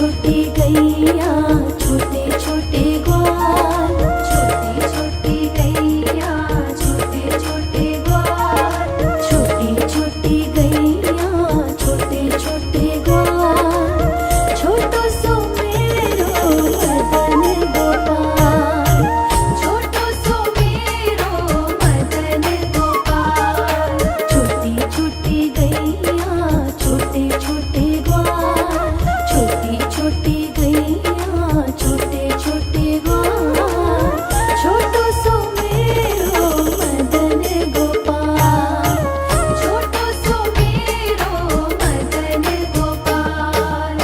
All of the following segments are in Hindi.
छोटी गैया छोटे छोटे ग्वाल, छोटी छोटी गैया छोटे छोटे ग्वाल, छोटी छोटी गैया छोटे छोटे ग्वाल, छोटो सो मेरो मदन गोपाल, छोटो सो मेरो मदन गोपाल, छोटी छोटी गैया छोटे छोटे ग्वाल, छोटी छोटी गैया छोटे छोटे ग्वाल, छोटो सो मेरो मदन गोपाल, छोटो सो मेरो मदन गोपाल।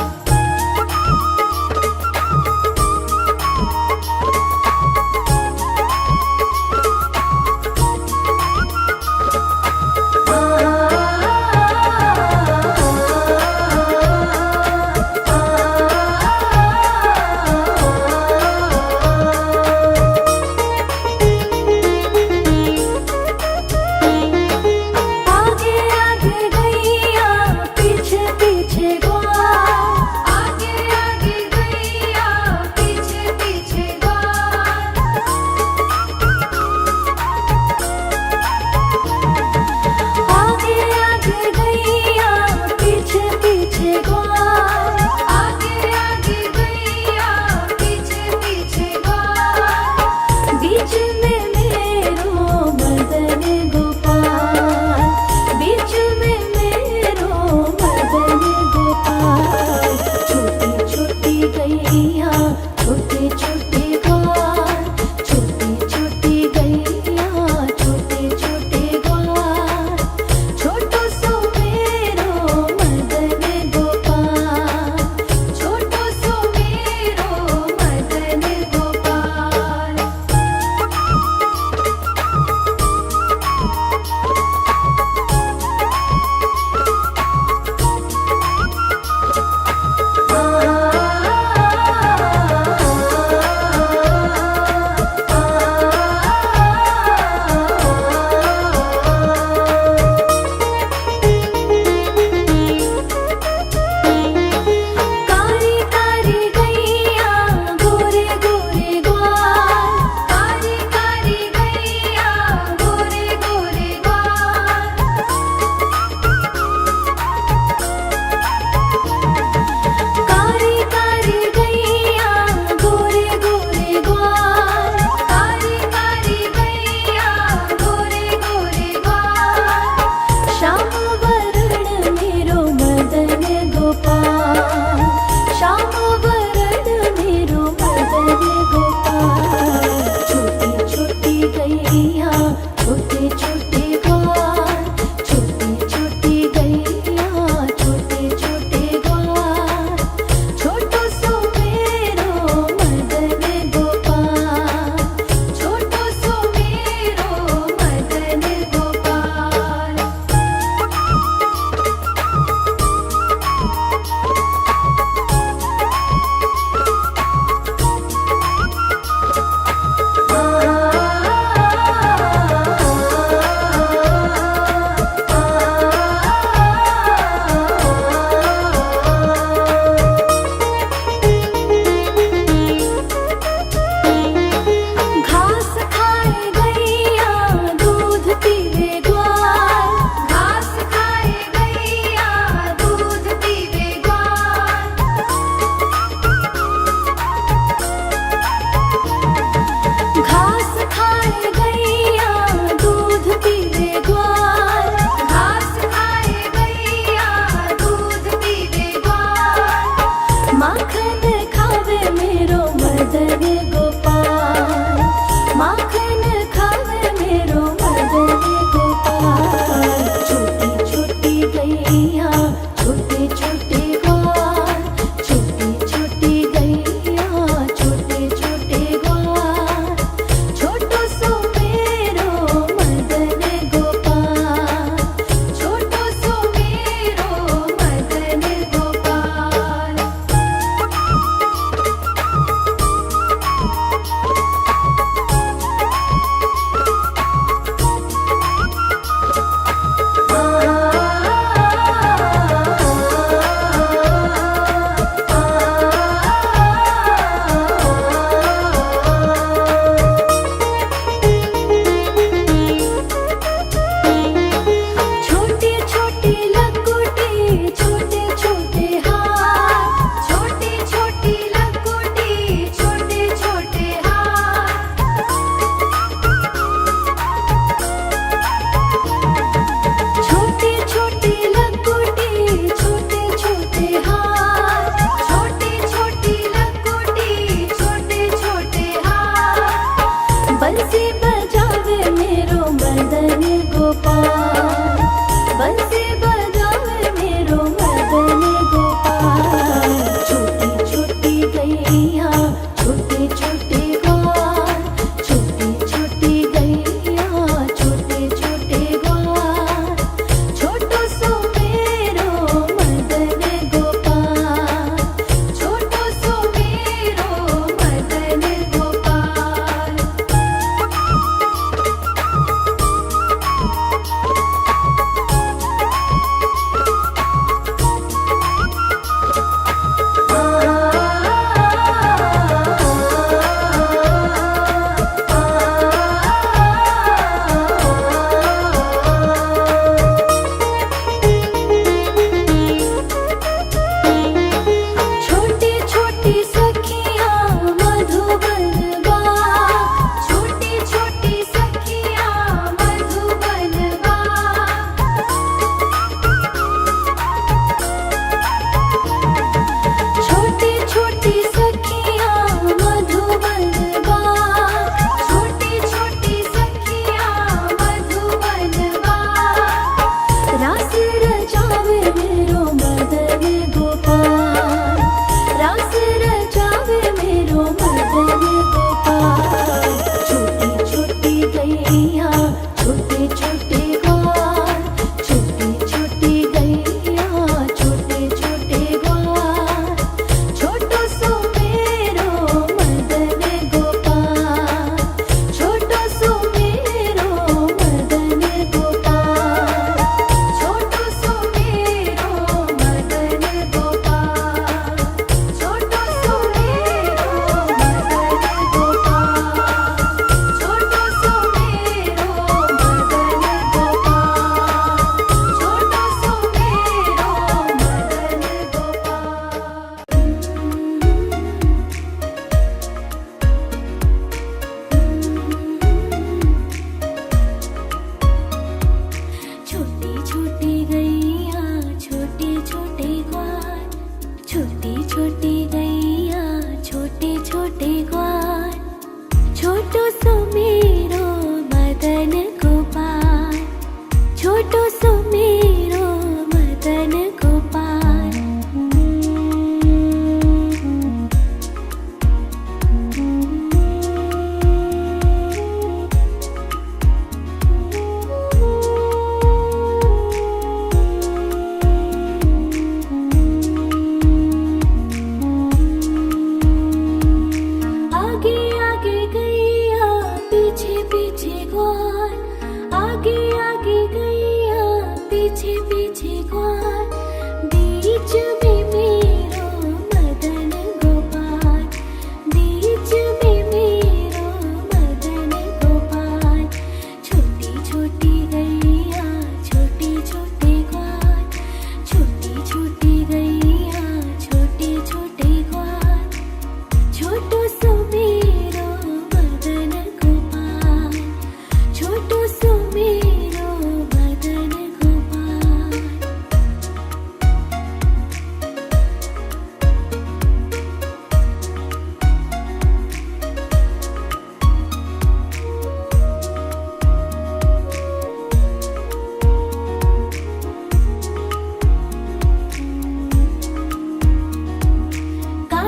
आगे आगे गैया पीछे पीछे ग्वाल, आगे आगे गैया पीछे पीछे ग्वाल, आगे आगे गैया पीछे पीछे ग्वाल, आगे आगे गैया पीछे पीछे ग्वाल, बीच में मेरो मदन गोपाल, बीच में मेरो मदन गोपाल, छोटी छोटी गैया छोटे छोटे ग्वाल, छोटी छोटी गैया छोटे छोटे ग्वाल, छोटो सो मेरो मदन गोपाल, छोटो सो मेरो मदन गोपाल। कारी कारी गैया गोरे गोरे ग्वाल, कारी कारी गैया गोरे गोरे ग्वाल, कारी कारी गैया गोरे गोरे ग्वाल, कारी कारी गैया गोरे गोरे ग्वाल, श्याम वरण मेरो मदन गोपाल, श्याम वरण मेरो मदन गोपाल, छोटी छोटी गैया छोटे छोटे ग्वाल, छोटी छोटी गैया छोटे छोटे ग्वाल, छोटो सो मेरो मदन गोपाल, छोटो सो मेरो मदन गोपाल।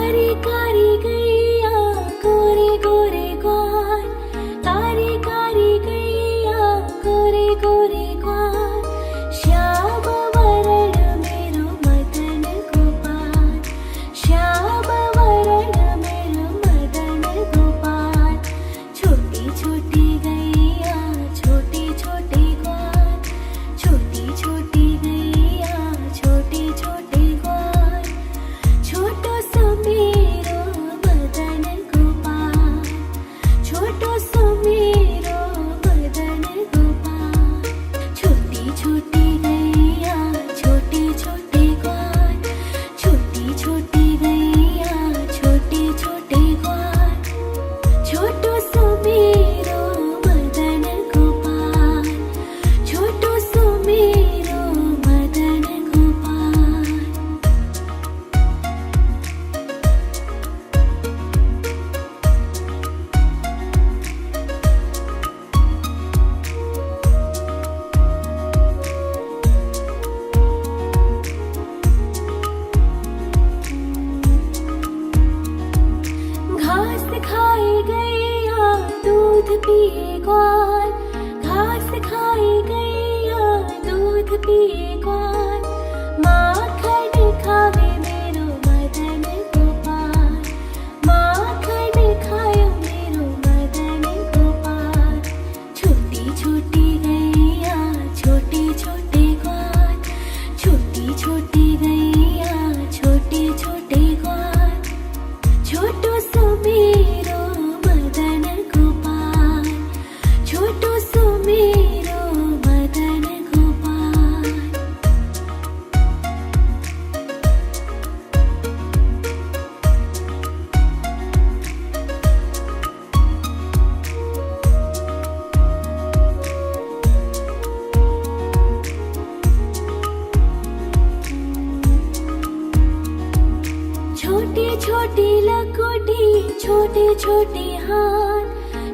कारी कारी गैया गोरे गोरे ग्वाल, कारी कारी गैया गोरे गोरे ग्वाल, श्याम वरण मेरो मदन गोपाल, श्याम वरण मेरो मदन गोपाल। छोटी छोटी गैया छोटे छोटे ग्वाल, छोटी छोटी गैया छोटे छोटे ग्वाल, छोटो सो मेरो मदन गोपाल, छोटो सो मेरो मदन गोपाल। छोटी छोटी गैया छोटे छोटे ग्वाल, छोटी छोटी गैया छोटे छोटे ग्वाल, छोटो सो मेरो मदन गोपाल, छोटो सो मेरो मदन गोपाल। घास खाए गैया दूध पिए ग्वाल, घास खाए गैया दूध पिए ग्वाल, माखन खावे मेरो मदन गोपाल, माखन खायो मेरो मदन गोपाल। छोटी छोटी गैया छोटे छोटे ग्वाल, छोटी छोटी गैया छोटे छोटे ग्वाल, छोटो सो मेरो मदन गोपाल, छोटो सो मेरो मदन गोपाल। छोटी छोटी लकोटी छोटे छोटे हाथ,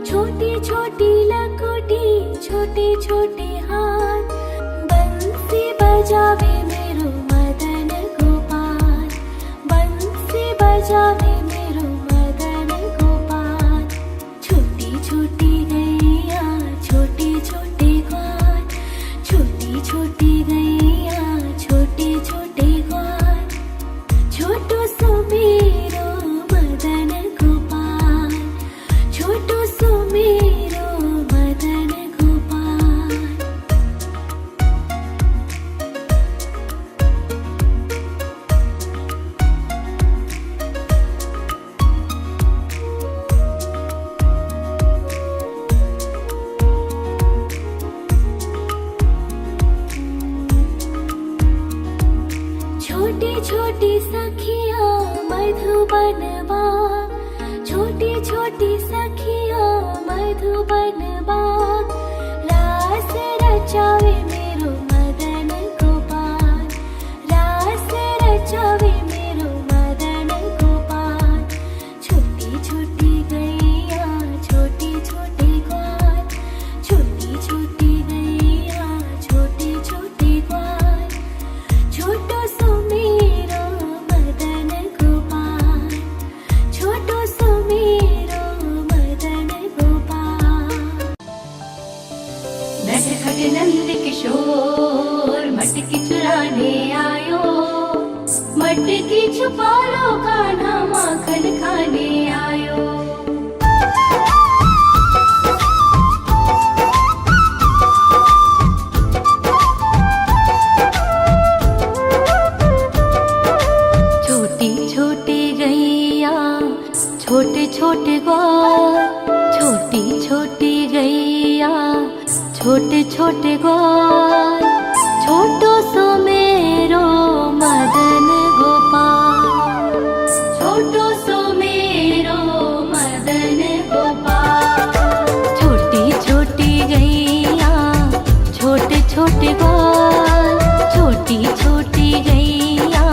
छोटी छोटी लकोटी छोटे छोटे हाथ, बंसी बजावे मेरो मदन गोपाल, बंसी बजावे मेरो मदन गोपाल। छोटी छोटी गैया छोटे छोटे ग्वाल, छोटी छोटी गैया छोटे छोटे ग्वाल, छोटो सो मेरो मदन गोपाल, छोटो सो मेरो मदन गोपाल। छोटी छोटी सखिया मधुबन बाग, छोटी छोटी सखिया मधुबन बाग, रास रचावे मेरो मदन गोपाल, रास रचावे मेरो मदन गोपाल। छोटी छोटी गैया छोटे छोटे ग्वाल, छोटी छोटी गैया छोटे छोटे ग्वाल, छोटो सो मेरो मदन गोपाल, छोटो सो मेरो मदन गोपाल। नटखट नंद किशोर मटकी चुराने आयो, मटकी छुपा लो कान्हा माखन खाने आयो। छोटी छोटी गैया छोटे छोटे ग्वाल, छोटी छोटी गैया छोटे छोटे ग्वाल, छोटो सो मेरो मदन गोपाल, छोटो सो मेरो मदन गोपाल। छोटी छोटी गैया छोटे छोटे ग्वाल, छोटी छोटी गैया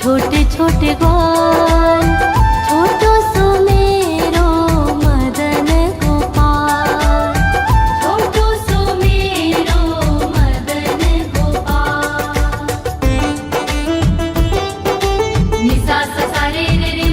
छोटे छोटे ग्वाल, छोटो सो मेरो मदन गोपाल, छोटो सो मेरो मदन गोपाल। निसा सा सा रे रे रे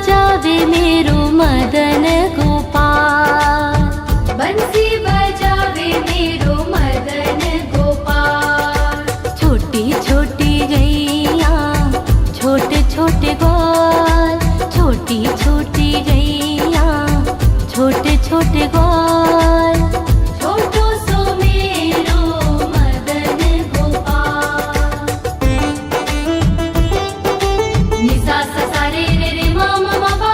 बजावे मेरो मदन गोपाल, बंसी बजावे मेरो मदन गोपाल। छोटी छोटी गैया छोटे छोटे ग्वाल, छोटी छोटी गैया छोटे छोटे ग्वाल, छोटो सो मेरो मदन गोपाल। निसा सा सा रे रे रे मा मा मा पा,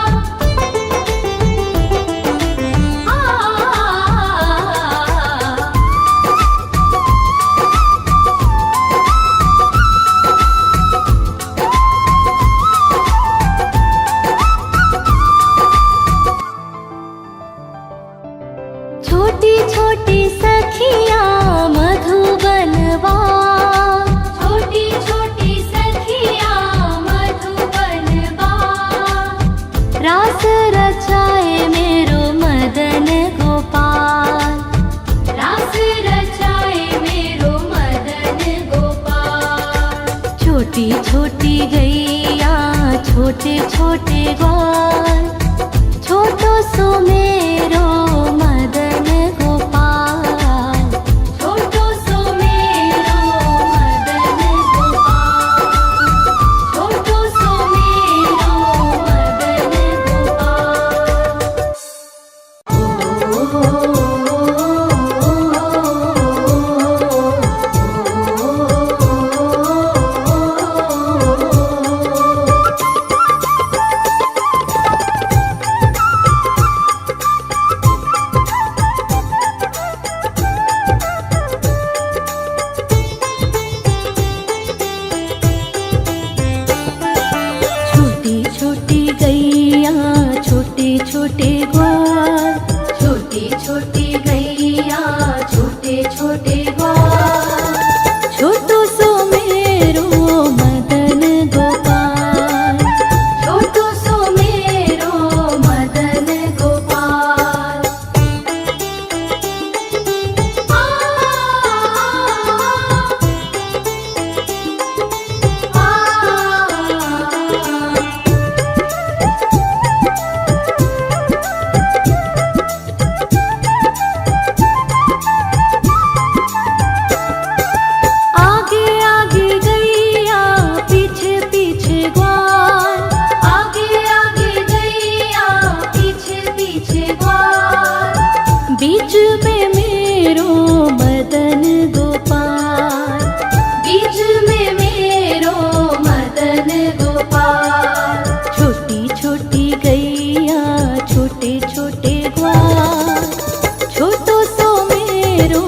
छोटी छोटी सखियाँ मधुबनवा, छोटी छोटी सखियाँ मधुबनवा। रास रचाए मेरो मदन गोपाल, रास रचाए मेरो मदन गोपाल। छोटी छोटी गैया छोटे छोटे ग्वाल, छोटो सो मेरो मदन गोपाल, छोटो सो मेरो मदन गोपाल, छोटो सो मेरो मदन छोटी छोटी गैया छोटे छोटे ग्वाल, छोटी छोटी गैया छोटे छोटे ग्वाल, छोटो सो मेरो मदन गोपाल, छोटो सो मेरो मदन गोपाल। आगे आगे गैया पीछे पीछे ग्वाल, आगे आगे गैया पीछे पीछे ग्वाल। बीच में मेरो मदन गोपाल, बीच में मेरो मदन गोपाल। छोटी छोटी गैया छोटे छोटे ग्वाल, छोटो सो मेरो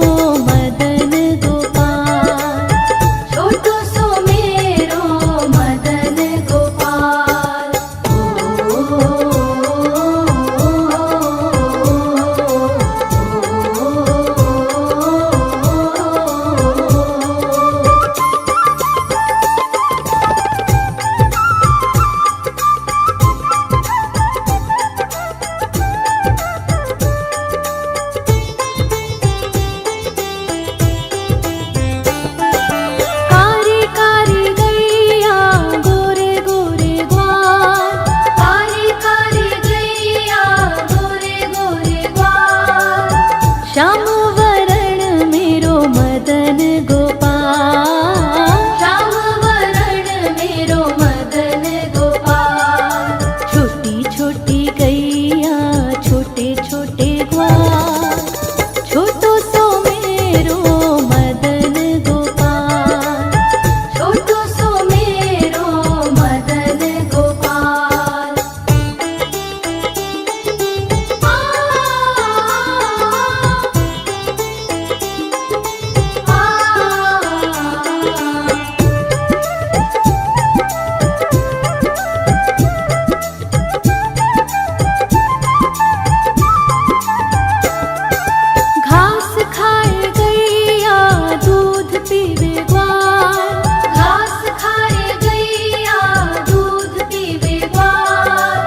मदन गोपाल, छोटो सो मेरो मदन गोपाल। कारी कारी गैया गोरे गोरे ग्वाल, कारी कारी गैया गोरे गोरे ग्वाल। श्याम वरण मेरो मदन गोपाल, श्याम वरण मेरो मदन गोपाल। छोटी छोटी गैया छोटे छोटे ग्वाल, छोटो सो मेरो मदन गोपाल, छोटो सो मेरो मदन गोपाल। घास खाए गैया दूध पीवे ग्वाल, घास खाए गैया दूध पीवे ग्वाल।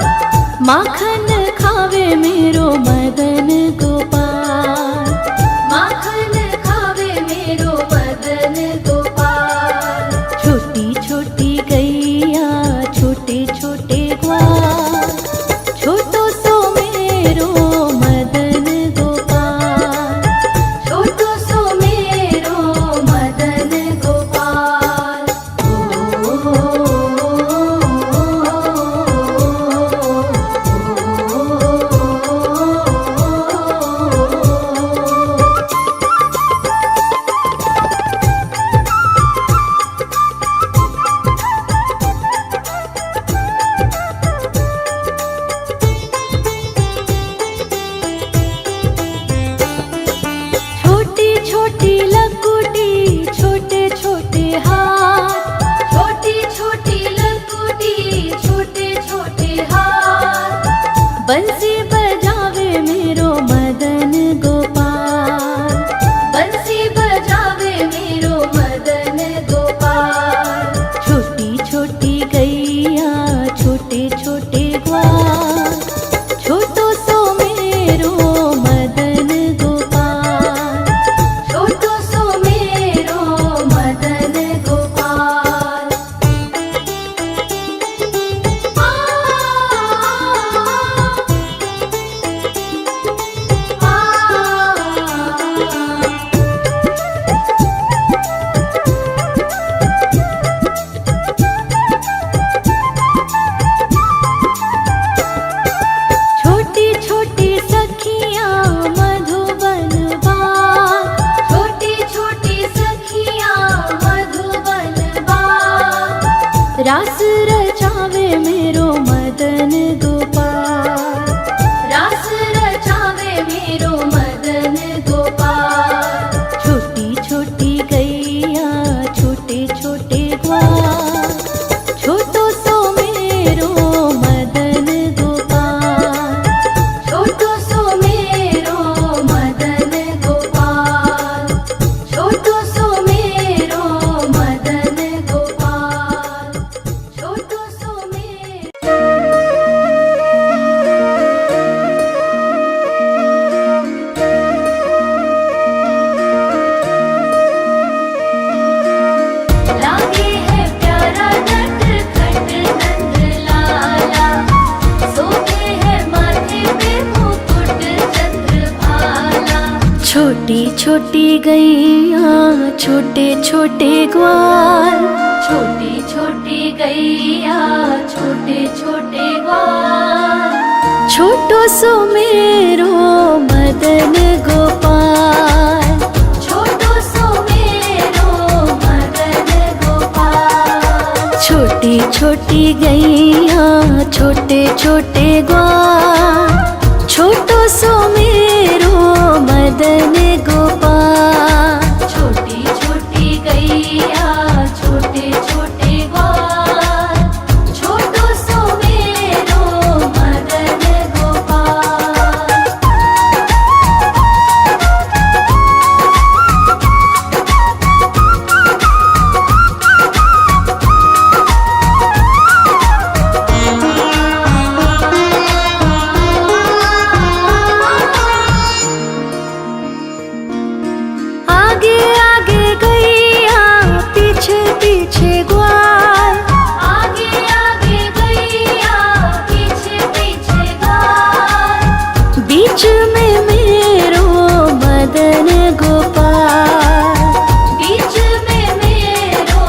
माखन खावे मेरो मदन गोपाल, माखन खावे मेरो मदन गोपाल। छोटी छोटी गैया छोटे छोटे ग्वाल, रास रचावे मेरो मदन गोपाल, रास रचावे मेरो मदन गोपाल। छोटी छोटी गैया छोटे छोटे ग्वाल, छोटो सो मेरो मदन गोपाल, छोटो सो मेरो मदन गोपाल, छोटो सो मेरो मदन गोपाल, छोटो सो मेरो। लागे है प्यारा नटखट नंद लाला, सोते है माथे पे मुकुट चंद्रभाला। छोटी छोटी गैया छोटे छोटे ग्वाल, छोटी छोटी गैया छोटे छोटे ग्वाल, छोटो सो मेरो मदन गोपाल, छोटो सो मेरो मदन गोपाल। छोटी छोटी गैया छोटे छोटे ग्वाल, छोटो सो मेरो मदन गोपाल, छोटी छोटी गैया छोटे छोटे ग्वाल, छोटो सो मेरो मदन गोपाल। आगे आगे गैया पीछे पीछे ग्वाल, आगे आगे गैया पीछे पीछे ग्वाल, बीच में मेरो मदन गोपाल, बीच में मेरो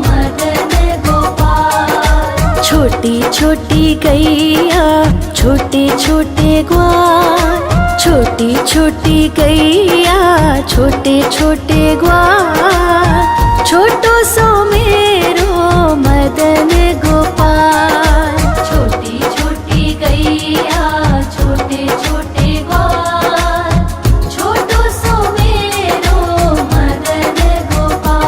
मदन गोपाल। छोटी छोटी गैया छोटे छोटे ग्वाल, छोटी छोटी गैया छोटे छोटे ग्वाल, छोटो सो मेरो मदन गोपाल, छोटी छोटी गैया छोटे छोटे ग्वाल, छोटो सो मेरो मदन गोपाल।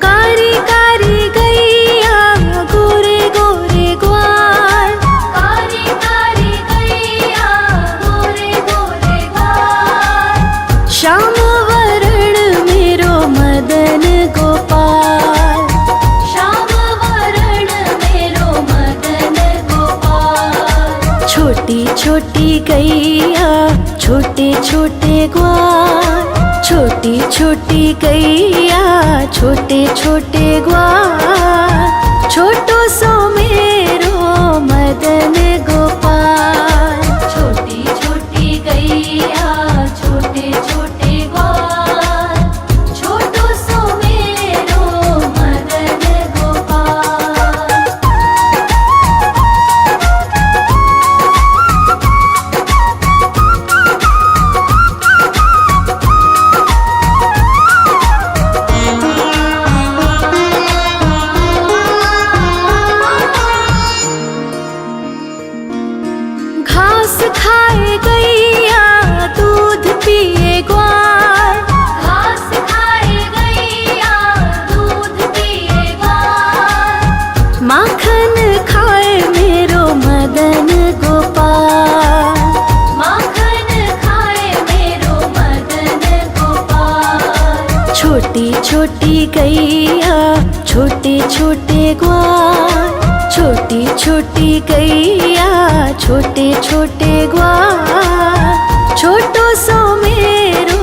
कारी कारी गैया गोरे गोरे ग्वाल, कारी कारी गैया गोरे गोरे ग्वाल, श्याम वरण मेरो मदन गोपाल, श्याम वरण मेरो मदन गोपाल। छोटी छोटी गैया छोटे छोटे ग्वाल, छोटी छोटी गैया छोटे छोटे ग्वाल, छोटो सो मेरो मदन गोपाल, छोटी छोटी गैया छोटे छोटे ग्वाल, छोटो सो मेरो मदन गोपाल। घास खाए गैया दूध पिए ग्वाल, घास खाए गैया दूध पिए ग्वाल, माखन खाए मेरो मदन गोपाल, माखन खाए मेरो मदन गोपाल। छोटी छोटी गैया छोटे छोटे ग्वाल, छोटी छोटी गैया छोटे छोटे ग्वाल, छोटो सो मेरो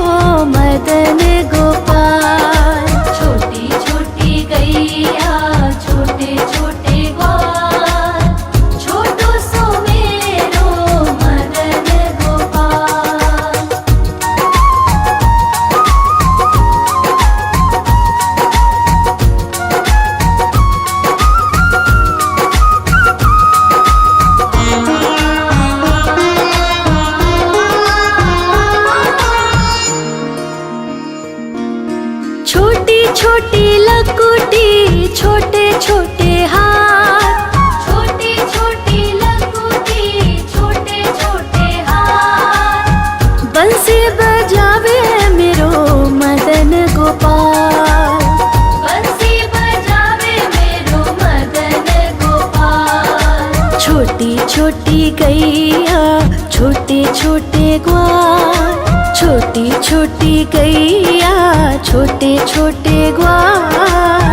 मदन गोपाल, छोटी छोटी गैया छोटे छोटे ग्वाल, छोटो सो मेरो मदन गोपाल। छोटी लकुटी छोटे छोटे हाथ, छोटी छोटी लकुटी छोटे छोटे हाथ, बंसी बजावे मेरो मदन गोपाल, बंसी बजावे मेरो मदन गोपाल। छोटी छोटी गैया छोटे छोटे ग्वाल, छोटी छोटी गैया छोटे छोटे ग्वाल,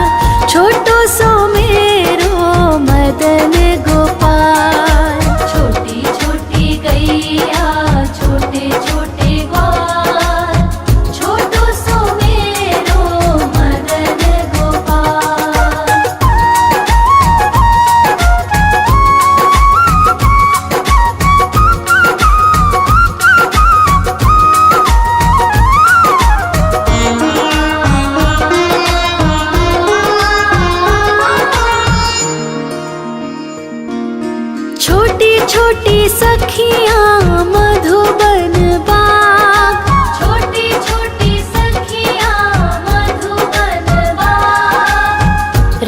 छोटो सो मेरो मदन गोपाल। छोटी छोटी गैया छोटे छोटे ग्वाल, छोटो सो मेरो मदन गोपाल। छोटी छोटी सखियाँ मधुबन बाग, छोटी छोटी सखियाँ मधुबन बाग,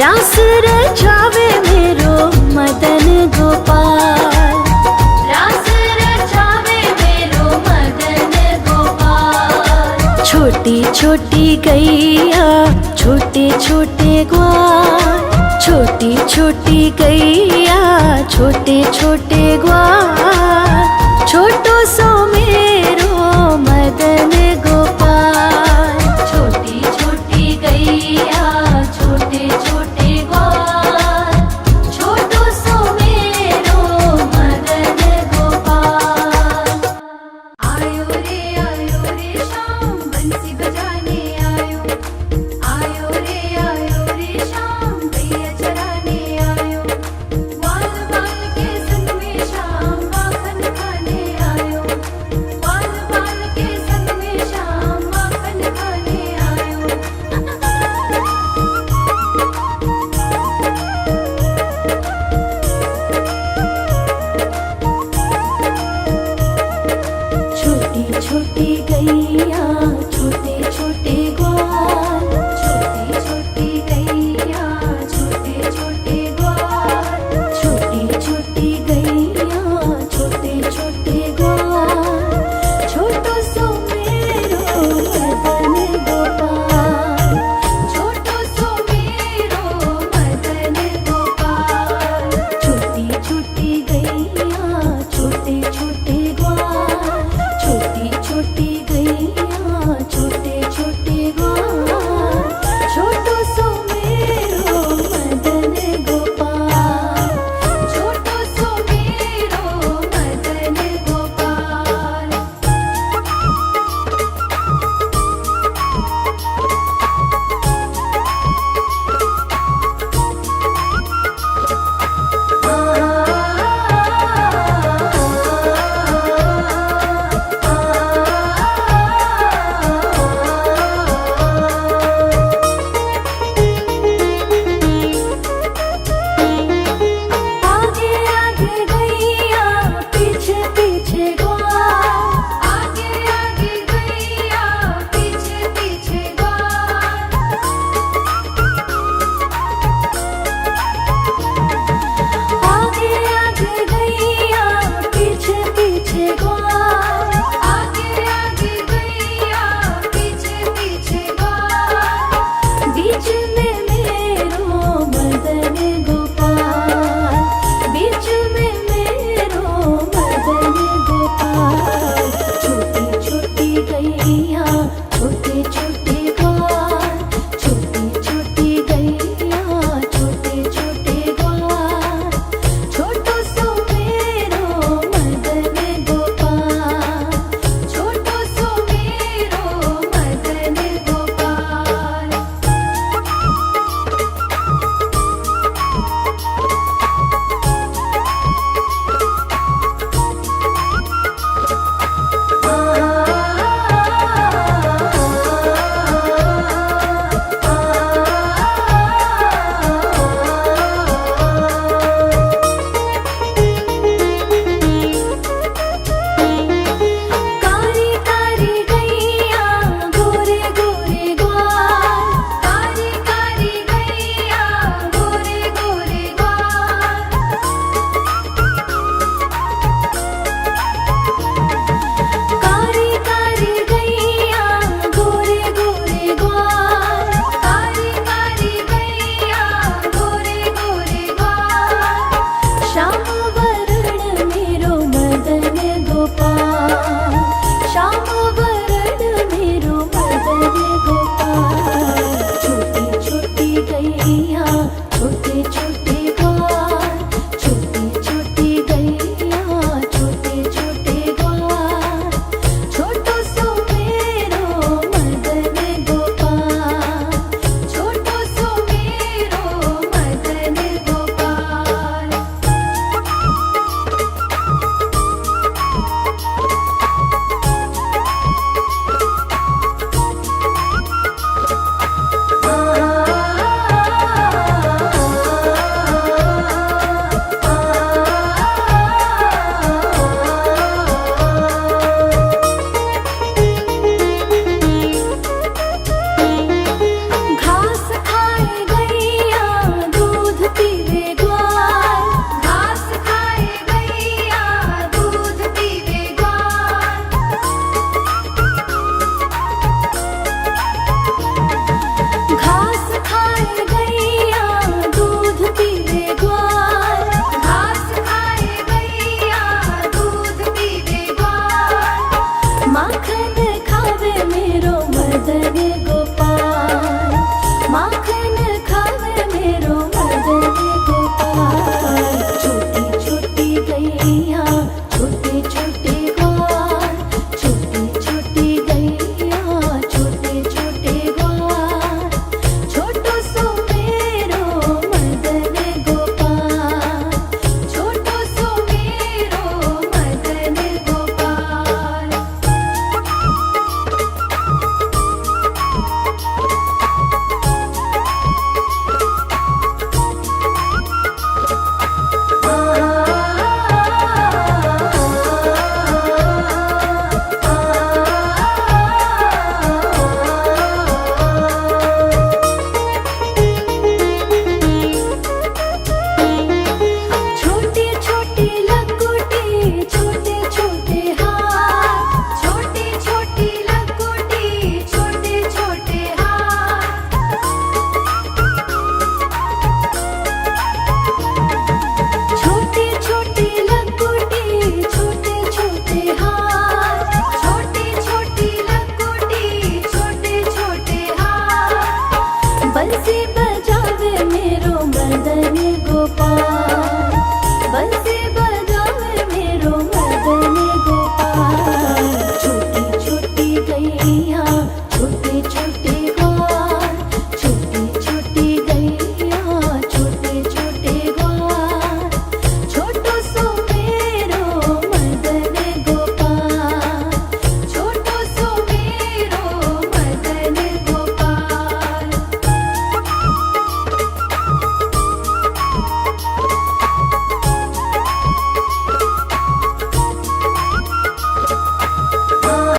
रास रचावे मेरो मदन गोपाल, रास रचावे मेरो मदन गोपाल। छोटी छोटी गैया छोटे छोटे ग्वाल, छोटी छोटी गैया छोटे छोटे ग्वाल, छोटो सो मेरो मदन गोपाल। छोटी छोटी गैया छोटे छोटे ग्वाल, छोटो सो मेरो मदन गोपाल। आयो रे शाम बंसी बजाने आयो, आयो रे शाम गैया चराने आयो, ग्वाल बाल के संग में शाम माखन खाने आयो, ग्वाल बाल के संग में शाम माखन खाने आयो। छोटी छोटी गैया छोटे छोटे ग्वाल, छोटी छोटी गैया छोटे छोटे ग्वाल, छोटी छोटी गैया छोटे छोटे ग्वाल, छोटो सो मेरो मदन गोपाल। छोटो सो मेरो मदन गोपाल। छोटी छोटी गैया छोटे छोटे ग्वाल, छोटी छोटी गैया छोटे छोटे ग्वाल, छोटो सो मेरो मदन गोपाल। छोटो सो मेरो मदन गोपाल। आगे आगे गैया पीछे पीछे ग्वाल, आगे आगे गैया पीछे पीछे ग्वाल, आगे आगे गैया पीछे पीछे ग्वाल, आगे आगे गैया पीछे पीछे ग्वाल। बीच में मेरो मदन गोपाल, बीच में मेरो मदन गोपाल। छोटी छोटी गैया छोटे छोटे ग्वाल, छोटी छोटी गैया छोटे छोटे ग्वाल, छोटो सो मेरो मदन गोपाल। छोटो सो मेरो मदन गोपाल। आ मैया